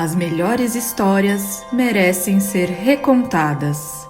As melhores histórias merecem ser recontadas.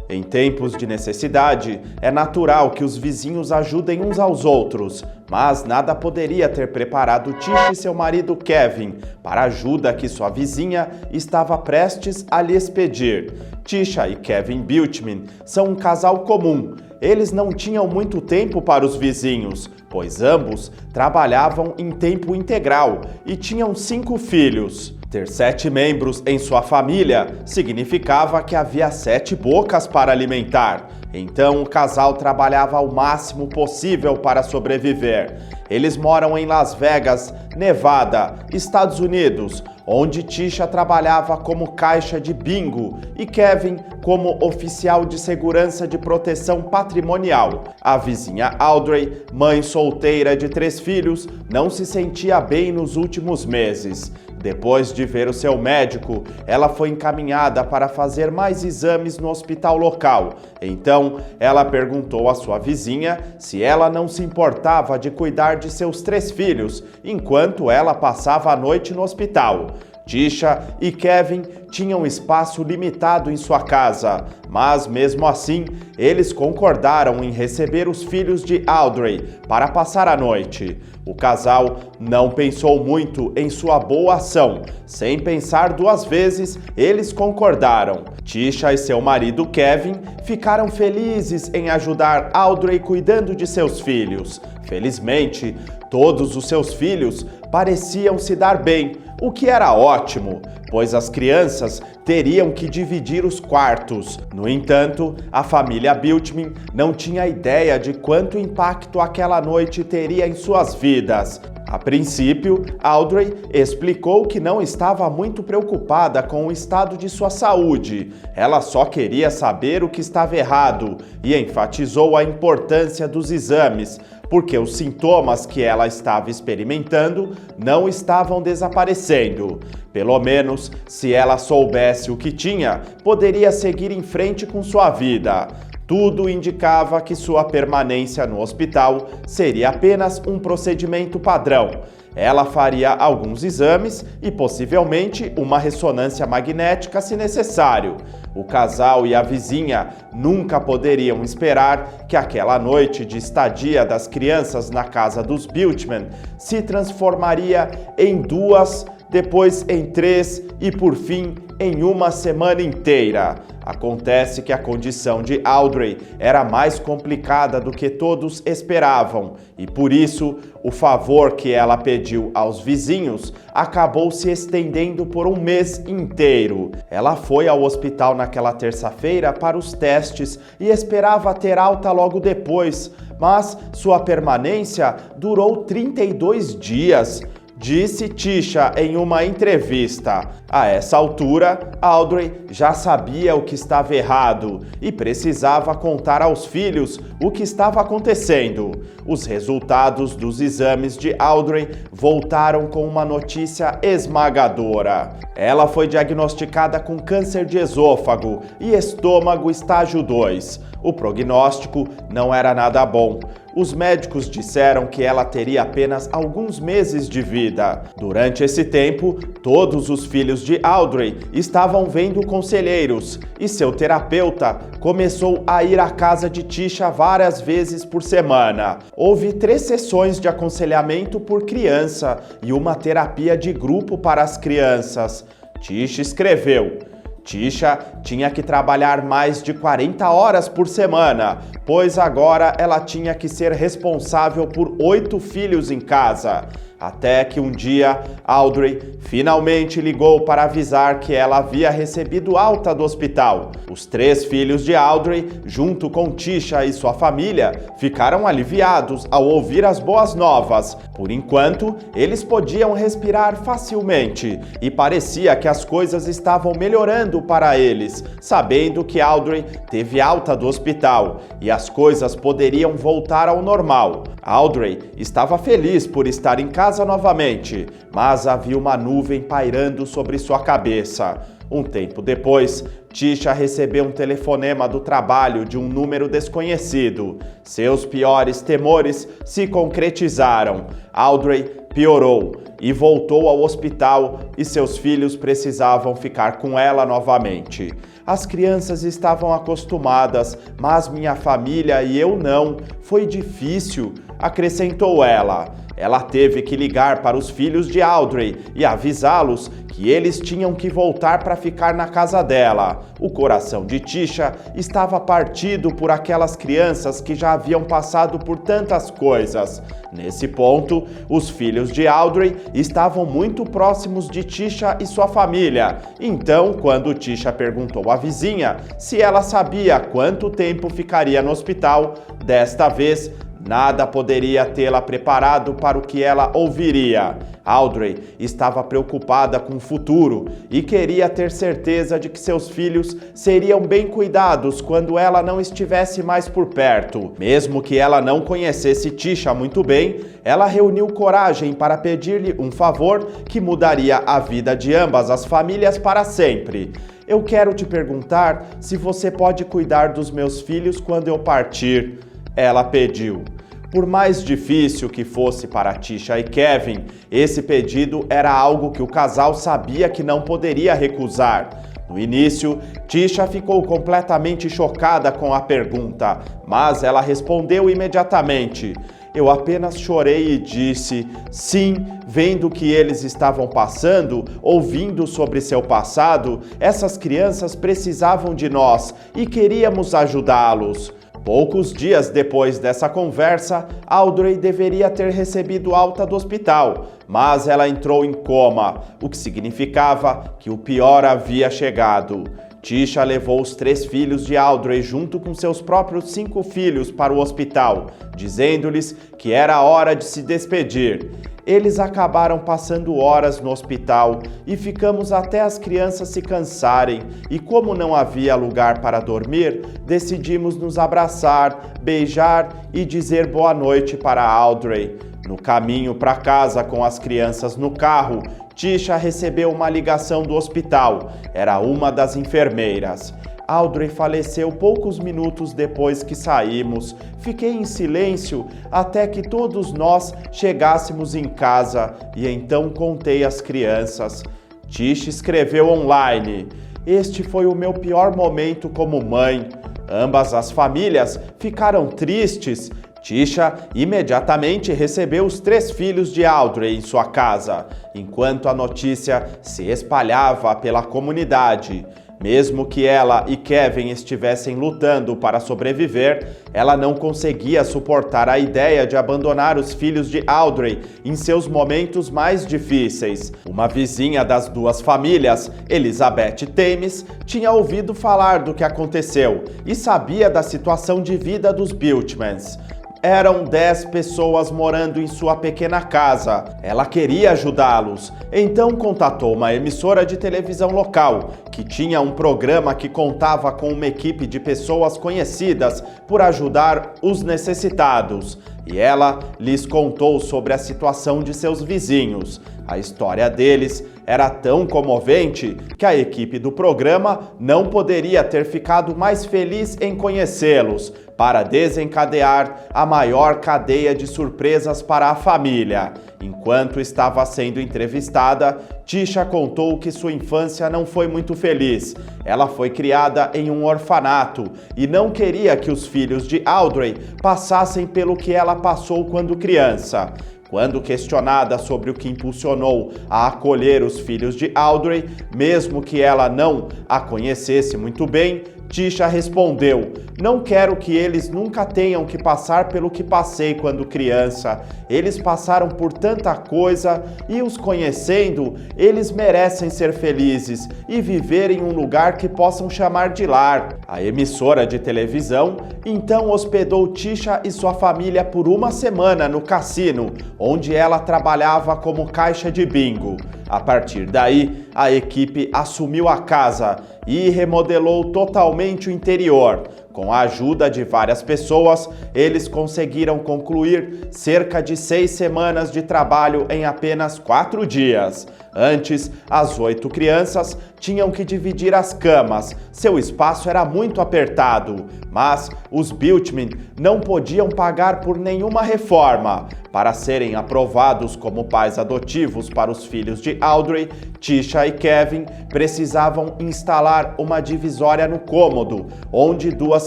Em tempos de necessidade, é natural que os vizinhos ajudem uns aos outros, mas nada poderia ter preparado Tisha e seu marido Kevin para a ajuda que sua vizinha estava prestes a lhes pedir. Tisha e Kevin Bultman são um casal comum. Eles não tinham muito tempo para os vizinhos, pois ambos trabalhavam em tempo integral e tinham 5 filhos. Ter 7 membros em sua família significava que havia 7 bocas para alimentar. Então o casal trabalhava ao máximo possível para sobreviver. Eles moram em Las Vegas, Nevada, Estados Unidos, onde Tisha trabalhava como caixa de bingo e Kevin como oficial de segurança de proteção patrimonial. A vizinha Audrey, mãe solteira de 3 filhos, não se sentia bem nos últimos meses. Depois de ver o seu médico, ela foi encaminhada para fazer mais exames no hospital local. Então, ela perguntou à sua vizinha se ela não se importava de cuidar de seus 3 filhos, enquanto ela passava a noite no hospital. Tisha e Kevin tinham espaço limitado em sua casa, mas mesmo assim, eles concordaram em receber os filhos de Audrey para passar a noite. O casal não pensou muito em sua boa ação. Sem pensar 2 vezes, eles concordaram. Tisha e seu marido Kevin ficaram felizes em ajudar Audrey cuidando de seus filhos. Felizmente, todos os seus filhos pareciam se dar bem, o que era ótimo, pois as crianças teriam que dividir os quartos. No entanto, a família Bultman não tinha ideia de quanto impacto aquela noite teria em suas vidas. A princípio, Audrey explicou que não estava muito preocupada com o estado de sua saúde. Ela só queria saber o que estava errado e enfatizou a importância dos exames, porque os sintomas que ela estava experimentando não estavam desaparecendo. Pelo menos, se ela soubesse o que tinha, poderia seguir em frente com sua vida. Tudo indicava que sua permanência no hospital seria apenas um procedimento padrão. Ela faria alguns exames e possivelmente uma ressonância magnética se necessário. O casal e a vizinha nunca poderiam esperar que aquela noite de estadia das crianças na casa dos Bultman se transformaria em 2, depois em 3 e, por fim, em uma semana inteira. Acontece que a condição de Audrey era mais complicada do que todos esperavam e, por isso, o favor que ela pediu aos vizinhos acabou se estendendo por um mês inteiro. Ela foi ao hospital naquela terça-feira para os testes e esperava ter alta logo depois, mas sua permanência durou 32 dias. Disse Tisha em uma entrevista. A essa altura, Audrey já sabia o que estava errado e precisava contar aos filhos o que estava acontecendo. Os resultados dos exames de Audrey voltaram com uma notícia esmagadora. Ela foi diagnosticada com câncer de esôfago e estômago estágio 2. O prognóstico não era nada bom. Os médicos disseram que ela teria apenas alguns meses de vida. Durante esse tempo, todos os filhos de Audrey estavam vendo conselheiros e seu terapeuta começou a ir à casa de Tisha várias vezes por semana. Houve 3 sessões de aconselhamento por criança e uma terapia de grupo para as crianças. Tisha escreveu: Tisha tinha que trabalhar mais de 40 horas por semana, pois agora ela tinha que ser responsável por 8 filhos em casa. Até que um dia, Audrey finalmente ligou para avisar que ela havia recebido alta do hospital. Os 3 filhos de Audrey, junto com Tisha e sua família, ficaram aliviados ao ouvir as boas novas. Por enquanto, eles podiam respirar facilmente e parecia que as coisas estavam melhorando para eles, sabendo que Audrey teve alta do hospital e as coisas poderiam voltar ao normal. Audrey estava feliz por estar em casa novamente, mas havia uma nuvem pairando sobre sua cabeça. Um tempo depois, Tisha recebeu um telefonema do trabalho de um número desconhecido. Seus piores temores se concretizaram. Audrey piorou e voltou ao hospital e seus filhos precisavam ficar com ela novamente. As crianças estavam acostumadas, mas minha família e eu não. Foi difícil, acrescentou ela. Ela teve que ligar para os filhos de Audrey e avisá-los que eles tinham que voltar para ficar na casa dela. O coração de Tisha estava partido por aquelas crianças que já haviam passado por tantas coisas. Nesse ponto, os filhos de Audrey estavam muito próximos de Tisha e sua família. Então, quando Tisha perguntou à vizinha se ela sabia quanto tempo ficaria no hospital, desta vez, nada poderia tê-la preparado para o que ela ouviria. Audrey estava preocupada com o futuro e queria ter certeza de que seus filhos seriam bem cuidados quando ela não estivesse mais por perto. Mesmo que ela não conhecesse Tisha muito bem, ela reuniu coragem para pedir-lhe um favor que mudaria a vida de ambas as famílias para sempre. Eu quero te perguntar se você pode cuidar dos meus filhos quando eu partir, ela pediu. Por mais difícil que fosse para Tisha e Kevin, esse pedido era algo que o casal sabia que não poderia recusar. No início, Tisha ficou completamente chocada com a pergunta, mas ela respondeu imediatamente. Eu apenas chorei e disse, sim, vendo o que eles estavam passando, ouvindo sobre seu passado, essas crianças precisavam de nós e queríamos ajudá-los. Poucos dias depois dessa conversa, Audrey deveria ter recebido alta do hospital, mas ela entrou em coma, o que significava que o pior havia chegado. Tisha levou os 3 filhos de Audrey junto com seus próprios 5 filhos para o hospital, dizendo-lhes que era hora de se despedir. Eles acabaram passando horas no hospital e ficamos até as crianças se cansarem e, como não havia lugar para dormir, decidimos nos abraçar, beijar e dizer boa noite para Audrey. No caminho para casa com as crianças no carro, Tisha recebeu uma ligação do hospital. Era uma das enfermeiras. Audrey faleceu poucos minutos depois que saímos. Fiquei em silêncio até que todos nós chegássemos em casa e então contei às crianças. Tisha escreveu online. Este foi o meu pior momento como mãe. Ambas as famílias ficaram tristes. Tisha imediatamente recebeu os 3 filhos de Audrey em sua casa, enquanto a notícia se espalhava pela comunidade. Mesmo que ela e Kevin estivessem lutando para sobreviver, ela não conseguia suportar a ideia de abandonar os filhos de Audrey em seus momentos mais difíceis. Uma vizinha das 2 famílias, Elizabeth Thames, tinha ouvido falar do que aconteceu e sabia da situação de vida dos Bultmans. Eram 10 pessoas morando em sua pequena casa. Ela queria ajudá-los, então contatou uma emissora de televisão local, que tinha um programa que contava com uma equipe de pessoas conhecidas por ajudar os necessitados. E ela lhes contou sobre a situação de seus vizinhos. A história deles era tão comovente que a equipe do programa não poderia ter ficado mais feliz em conhecê-los, para desencadear a maior cadeia de surpresas para a família. Enquanto estava sendo entrevistada, Tisha contou que sua infância não foi muito feliz. Ela foi criada em um orfanato e não queria que os filhos de Audrey passassem pelo que ela passou quando criança. Quando questionada sobre o que impulsionou a acolher os filhos de Audrey, mesmo que ela não a conhecesse muito bem, Tisha respondeu: não quero que eles nunca tenham que passar pelo que passei quando criança. Eles passaram por tanta coisa e, os conhecendo, eles merecem ser felizes e viver em um lugar que possam chamar de lar. A emissora de televisão então hospedou Tisha e sua família por uma semana no cassino, onde ela trabalhava como caixa de bingo. A partir daí, a equipe assumiu a casa e remodelou totalmente o interior. Com a ajuda de várias pessoas, eles conseguiram concluir cerca de 6 semanas de trabalho em apenas 4 dias. Antes, as 8 crianças tinham que dividir as camas. Seu espaço era muito apertado, mas os Biltman não podiam pagar por nenhuma reforma. Para serem aprovados como pais adotivos para os filhos de Audrey, Tisha e Kevin precisavam instalar uma divisória no cômodo, onde 2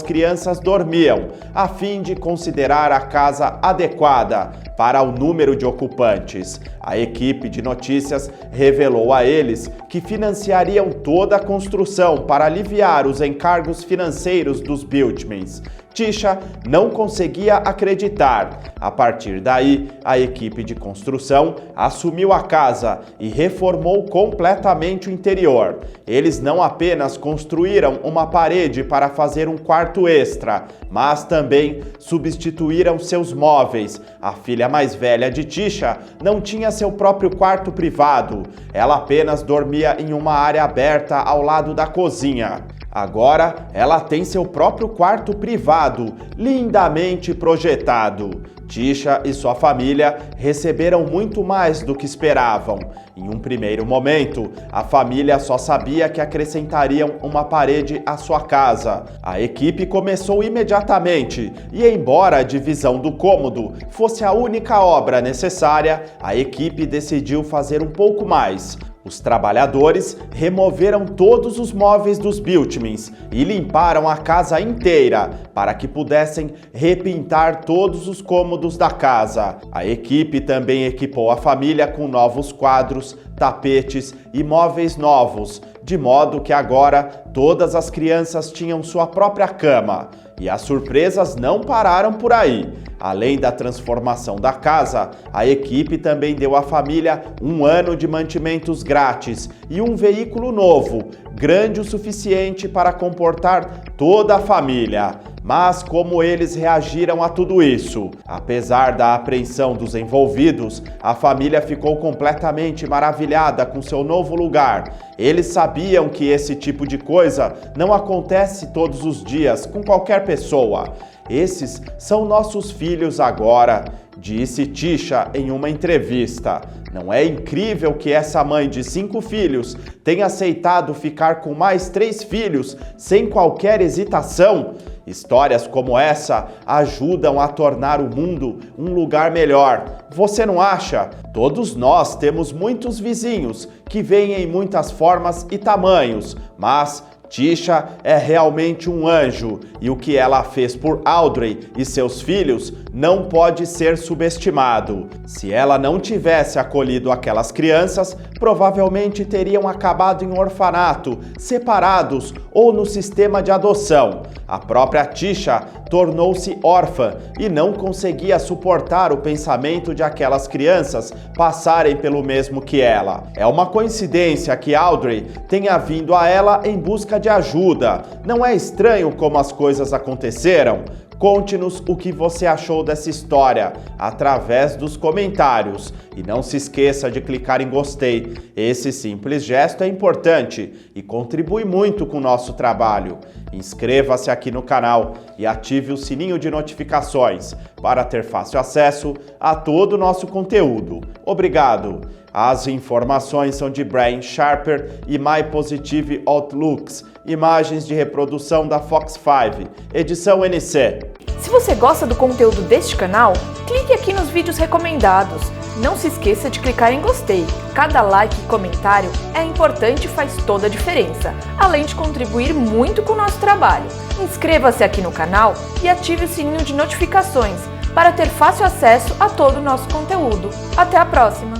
crianças dormiam, a fim de considerar a casa adequada para o número de ocupantes. A equipe de notícias revelou a eles que financiariam toda a construção para aliviar os encargos financeiros dos Biltmans. Tisha não conseguia acreditar. A partir daí, a equipe de construção assumiu a casa e reformou completamente o interior. Eles não apenas construíram uma parede para fazer um quarto extra, mas também substituíram seus móveis. A filha mais velha de Tisha não tinha seu próprio quarto privado. Ela apenas dormia em uma área aberta ao lado da cozinha. Agora, ela tem seu próprio quarto privado, lindamente projetado. Tisha e sua família receberam muito mais do que esperavam. Em um primeiro momento, a família só sabia que acrescentariam uma parede à sua casa. A equipe começou imediatamente e, embora a divisão do cômodo fosse a única obra necessária, a equipe decidiu fazer um pouco mais. Os trabalhadores removeram todos os móveis dos Biltmans e limparam a casa inteira para que pudessem repintar todos os cômodos da casa. A equipe também equipou a família com novos quadros, tapetes e móveis novos, de modo que agora todas as crianças tinham sua própria cama. E as surpresas não pararam por aí. Além da transformação da casa, a equipe também deu à família 1 ano de mantimentos grátis e um veículo novo, grande o suficiente para comportar toda a família. Mas como eles reagiram a tudo isso? Apesar da apreensão dos envolvidos, a família ficou completamente maravilhada com seu novo lugar. Eles sabiam que esse tipo de coisa não acontece todos os dias com qualquer pessoa. Esses são nossos filhos agora, disse Tisha em uma entrevista. Não é incrível que essa mãe de 5 filhos tenha aceitado ficar com mais 3 filhos sem qualquer hesitação? Histórias como essa ajudam a tornar o mundo um lugar melhor. Você não acha? Todos nós temos muitos vizinhos que vêm em muitas formas e tamanhos, mas Tisha é realmente um anjo e o que ela fez por Audrey e seus filhos não pode ser subestimado. Se ela não tivesse acolhido aquelas crianças, provavelmente teriam acabado em orfanato, separados ou no sistema de adoção. A própria Tisha tornou-se órfã e não conseguia suportar o pensamento de aquelas crianças passarem pelo mesmo que ela. É uma coincidência que Audrey tenha vindo a ela em busca de ajuda. Não é estranho como as coisas aconteceram? Conte-nos o que você achou dessa história através dos comentários. E não se esqueça de clicar em gostei. Esse simples gesto é importante e contribui muito com o nosso trabalho. Inscreva-se aqui no canal e ative o sininho de notificações para ter fácil acesso a todo o nosso conteúdo. Obrigado! As informações são de Brian Sharper e My Positive Outlooks, imagens de reprodução da Fox 5, edição NC. Se você gosta do conteúdo deste canal, clique aqui nos vídeos recomendados. Não se esqueça de clicar em gostei. Cada like e comentário é importante e faz toda a diferença, além de contribuir muito com o nosso trabalho. Inscreva-se aqui no canal e ative o sininho de notificações para ter fácil acesso a todo o nosso conteúdo. Até a próxima!